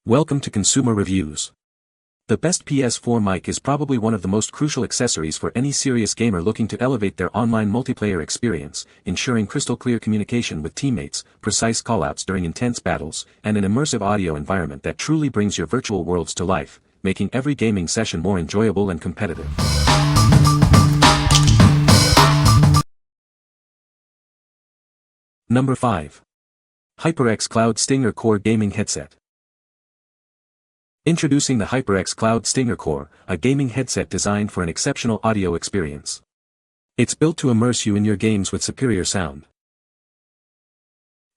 Welcome to Consumer Reviews. The best PS4 mic is probably one of the most crucial accessories for any serious gamer looking to elevate their online multiplayer experience, ensuring crystal clear communication with teammates, precise callouts during intense battles, and an immersive audio environment that truly brings your virtual worlds to life, making every gaming session more enjoyable and competitive. Number 5. HyperX Cloud Stinger Core Gaming Headset. Introducing the HyperX Cloud Stinger Core, a gaming headset designed for an exceptional audio experience. It's built to immerse you in your games with superior sound.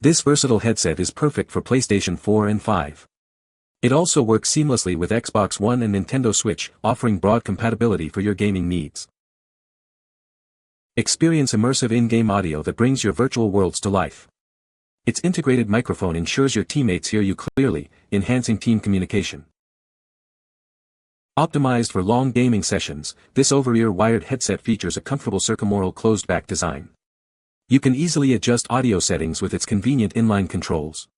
This versatile headset is perfect for PlayStation 4 and 5. It also works seamlessly with Xbox One and Nintendo Switch, offering broad compatibility for your gaming needs. Experience immersive in-game audio that brings your virtual worlds to life. Its integrated microphone ensures your teammates hear you clearly, enhancing team communication. Optimized for long gaming sessions, this over-ear wired headset features a comfortable circumaural closed-back design. You can easily adjust audio settings with its convenient inline controls.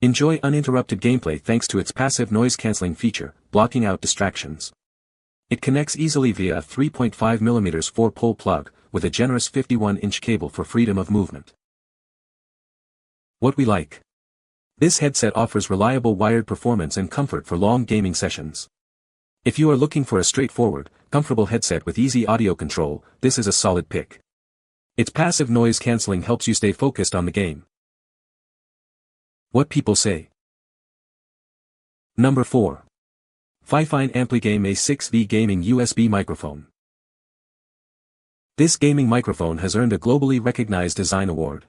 Enjoy uninterrupted gameplay thanks to its passive noise-canceling feature, blocking out distractions. It connects easily via a 3.5mm 4-pole plug, with a generous 51-inch cable for freedom of movement. What we like. This headset offers reliable wired performance and comfort for long gaming sessions. If you are looking for a straightforward, comfortable headset with easy audio control, this is a solid pick. Its passive noise cancelling helps you stay focused on the game. What people say. Number 4. FIFINE AmpliGame A6V Gaming USB Microphone. This gaming microphone has earned a globally recognized design award.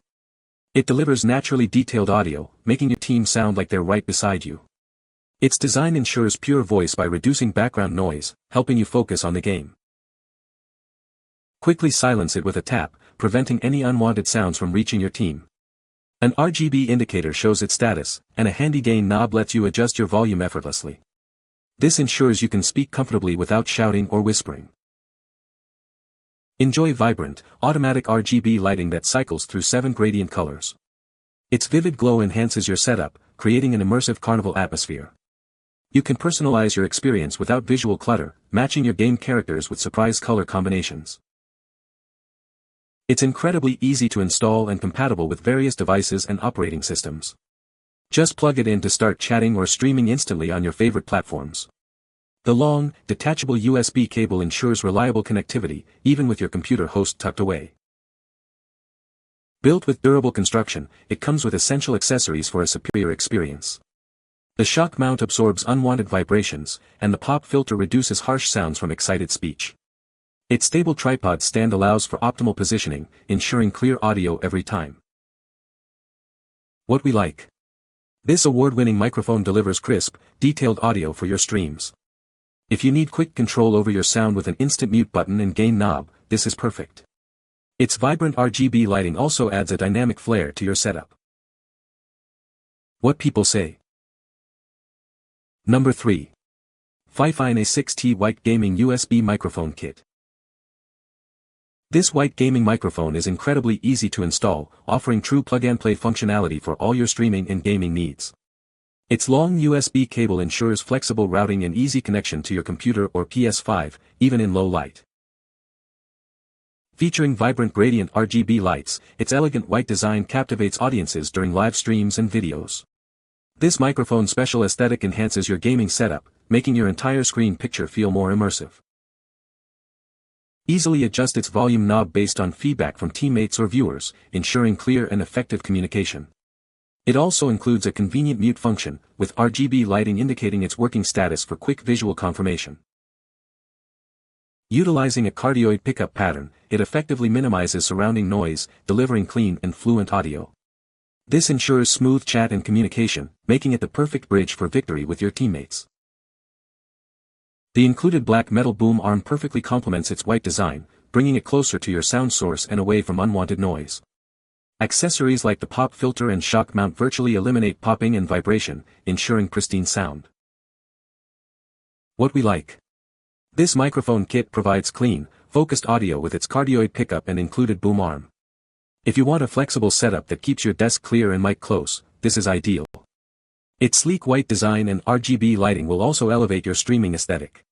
It delivers naturally detailed audio, making your team sound like they're right beside you. Its design ensures pure voice by reducing background noise, helping you focus on the game. Quickly silence it with a tap, preventing any unwanted sounds from reaching your team. An RGB indicator shows its status, and a handy gain knob lets you adjust your volume effortlessly. This ensures you can speak comfortably without shouting or whispering. Enjoy vibrant, automatic RGB lighting that cycles through 7 gradient colors. Its vivid glow enhances your setup, creating an immersive carnival atmosphere. You can personalize your experience without visual clutter, matching your game characters with surprise color combinations. It's incredibly easy to install and compatible with various devices and operating systems. Just plug it in to start chatting or streaming instantly on your favorite platforms. The long, detachable USB cable ensures reliable connectivity, even with your computer host tucked away. Built with durable construction, it comes with essential accessories for a superior experience. The shock mount absorbs unwanted vibrations, and the pop filter reduces harsh sounds from excited speech. Its stable tripod stand allows for optimal positioning, ensuring clear audio every time. What we like. This award-winning microphone delivers crisp, detailed audio for your streams. If you need quick control over your sound with an instant mute button and gain knob, this is perfect. Its vibrant RGB lighting also adds a dynamic flair to your setup. What people say. Number 3. FIFINE A6T White Gaming USB Microphone Kit. This white gaming microphone is incredibly easy to install, offering true plug-and-play functionality for all your streaming and gaming needs. Its long USB cable ensures flexible routing and easy connection to your computer or PS5, even in low light. Featuring vibrant gradient RGB lights, its elegant white design captivates audiences during live streams and videos. This microphone's special aesthetic enhances your gaming setup, making your entire screen picture feel more immersive. Easily adjust its volume knob based on feedback from teammates or viewers, ensuring clear and effective communication. It also includes a convenient mute function, with RGB lighting indicating its working status for quick visual confirmation. Utilizing a cardioid pickup pattern, it effectively minimizes surrounding noise, delivering clean and fluent audio. This ensures smooth chat and communication, making it the perfect bridge for victory with your teammates. The included black metal boom arm perfectly complements its white design, bringing it closer to your sound source and away from unwanted noise. Accessories like the pop filter and shock mount virtually eliminate popping and vibration, ensuring pristine sound. What we like. This microphone kit provides clean, focused audio with its cardioid pickup and included boom arm. If you want a flexible setup that keeps your desk clear and mic close, this is ideal. Its sleek white design and RGB lighting will also elevate your streaming aesthetic.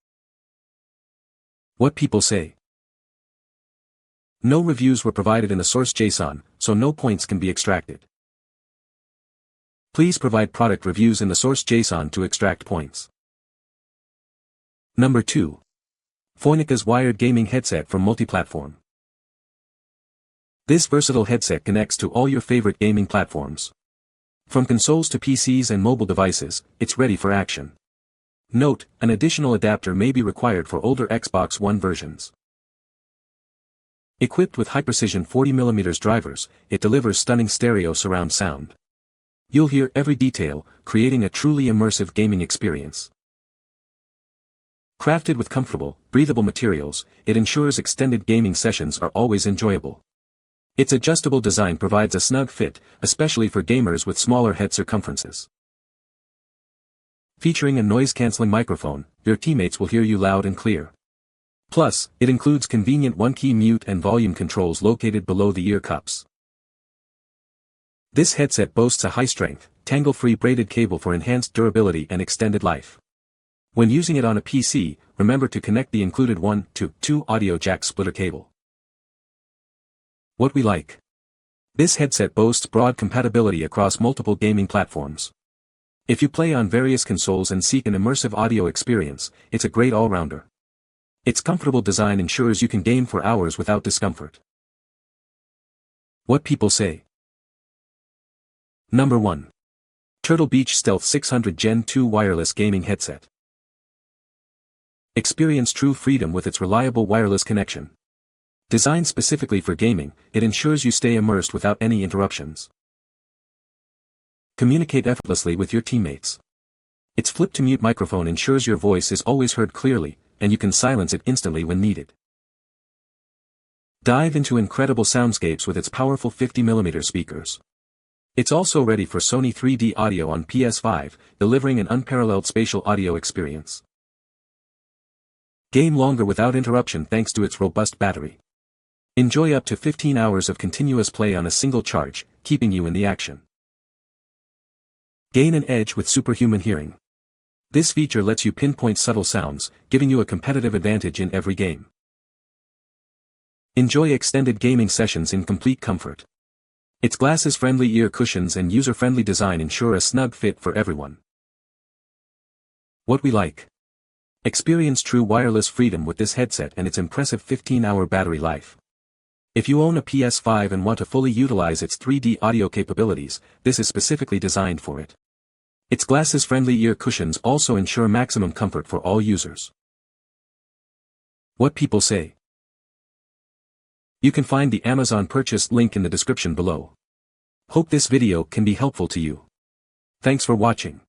What people say. No reviews were provided in the source JSON, so no points can be extracted. Please provide product reviews in the source JSON to extract points. Number 2. PHOINIKAS wired gaming headset from multi-platform. This versatile headset connects to all your favorite gaming platforms. From consoles to PCs and mobile devices, it's ready for action. Note, an additional adapter may be required for older Xbox One versions. Equipped with high-precision 40mm drivers, it delivers stunning stereo surround sound. You'll hear every detail, creating a truly immersive gaming experience. Crafted with comfortable, breathable materials, it ensures extended gaming sessions are always enjoyable. Its adjustable design provides a snug fit, especially for gamers with smaller head circumferences. Featuring a noise-canceling microphone, your teammates will hear you loud and clear. Plus, it includes convenient one-key mute and volume controls located below the ear cups. This headset boasts a high-strength, tangle-free braided cable for enhanced durability and extended life. When using it on a PC, remember to connect the included 1-2 audio jack splitter cable. What we like. This headset boasts broad compatibility across multiple gaming platforms. If you play on various consoles and seek an immersive audio experience, it's a great all-rounder. Its comfortable design ensures you can game for hours without discomfort. What people say. Number 1. Turtle Beach Stealth 600 Gen 2 Wireless Gaming Headset. Experience true freedom with its reliable wireless connection. Designed specifically for gaming, it ensures you stay immersed without any interruptions. Communicate effortlessly with your teammates. Its flip-to-mute microphone ensures your voice is always heard clearly, and you can silence it instantly when needed. Dive into incredible soundscapes with its powerful 50mm speakers. It's also ready for Sony 3D audio on PS5, delivering an unparalleled spatial audio experience. Game longer without interruption thanks to its robust battery. Enjoy up to 15 hours of continuous play on a single charge, keeping you in the action. Gain an edge with superhuman hearing. This feature lets you pinpoint subtle sounds, giving you a competitive advantage in every game. Enjoy extended gaming sessions in complete comfort. Its glasses-friendly ear cushions and user-friendly design ensure a snug fit for everyone. What we like. Experience true wireless freedom with this headset and its impressive 15-hour battery life. If you own a PS5 and want to fully utilize its 3D audio capabilities, this is specifically designed for it. Its glasses-friendly ear cushions also ensure maximum comfort for all users. What people say. You can find the Amazon purchase link in the description below. Hope this video can be helpful to you. Thanks for watching.